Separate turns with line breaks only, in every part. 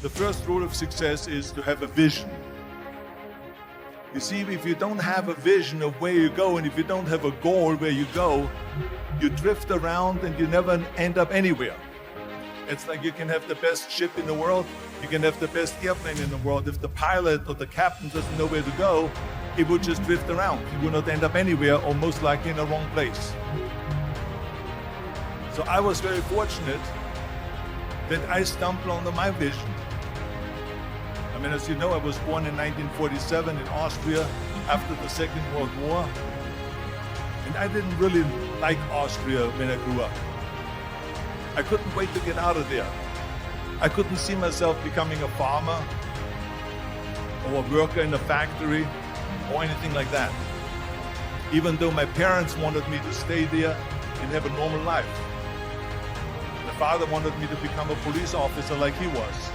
The first rule of success is to have a vision. You see, if you don't have a vision of where you go, and if you don't have a goal where you go, you drift around and you never end up anywhere. It's like you can have the best ship in the world, you can have the best airplane in the world. If the pilot or the captain doesn't know where to go, it would just drift around. He would not end up anywhere, or most likely in the wrong place. So I was very fortunate that I stumbled onto my vision. I mean, as you know, I was born in 1947 in Austria after the Second World War. And I didn't really like Austria when I grew up. I couldn't wait to get out of there. I couldn't see myself becoming a farmer or a worker in a factory or anything like that. Even though my parents wanted me to stay there and have a normal life. My father wanted me to become a police officer like he was.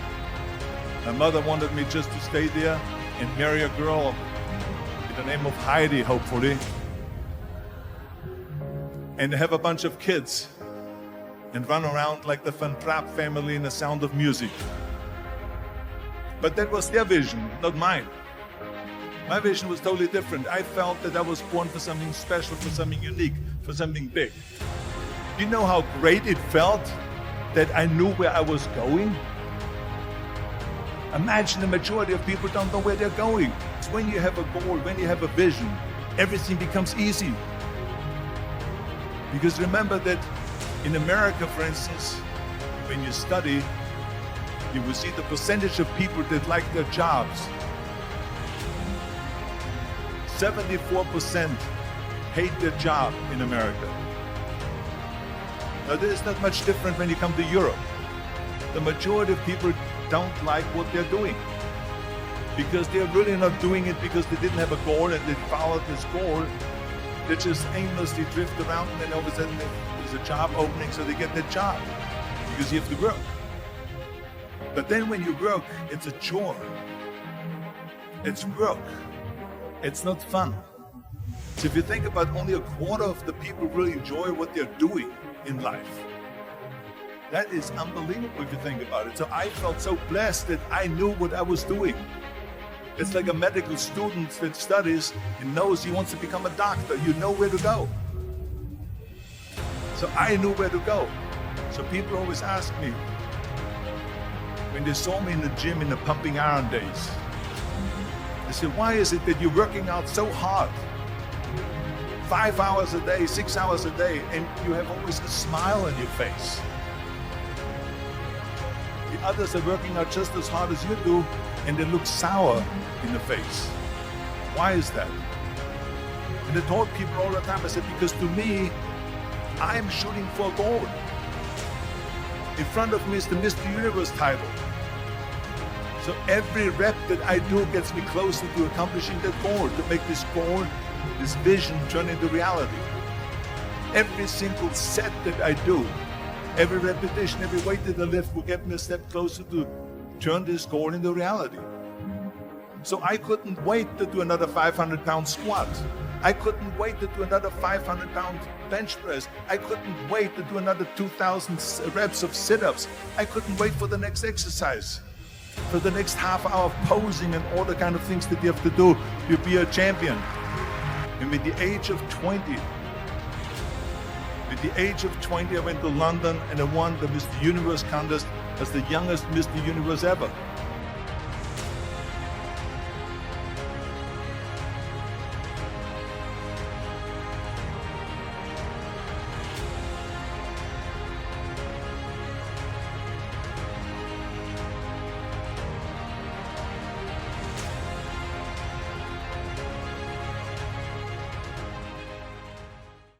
My mother wanted me just to stay there and marry a girl with the name of Heidi, hopefully, and have a bunch of kids and run around like the Van Trapp family in The Sound of Music. But that was their vision, not mine. My vision was totally different. I felt that I was born for something special, for something unique, for something big. Do you know how great it felt that I knew where I was going? Imagine the majority of people don't know where they're going. It's when you have a goal, when you have a vision, everything becomes easy. Because remember that in America, for instance, when you study, you will see the percentage of people that like their jobs. 74% hate their job in America. Now, this is not much different when you come to Europe. The majority of people don't like what they're doing because they're really not doing it because they didn't have a goal and they followed this goal. They just aimlessly drift around, and then all of a sudden there's a job opening, so they get that job because you have to work. But then when you work, it's a chore. It's work. It's not fun. So if you think about, only a quarter of the people really enjoy what they're doing in life. That is unbelievable if you think about it. So I felt so blessed that I knew what I was doing. It's like a medical student that studies and knows he wants to become a doctor. You know where to go. So I knew where to go. So people always ask me, when they saw me in the gym in the pumping iron days, they said, why is it that you're working out so hard? 5 hours a day, 6 hours a day, and you have always a smile on your face. The others are working out just as hard as you do, and they look sour in the face. Why is that? And I told people all the time, I said, because to me, I'm shooting for a goal. In front of me is the Mr. Universe title. So every rep that I do gets me closer to accomplishing that goal, to make this goal, this vision turn into reality. Every single set that I do, every repetition, every weight that I lift will get me a step closer to turn this goal into reality. So I couldn't wait to do another 500-pound squat. I couldn't wait to do another 500-pound bench press. I couldn't wait to do another 2,000 reps of sit-ups. I couldn't wait for the next exercise, for the next half hour of posing and all the kind of things that you have to do to be a champion. And with the age of 20, I went to London and I won the Mr. Universe contest as the youngest Mr. Universe ever.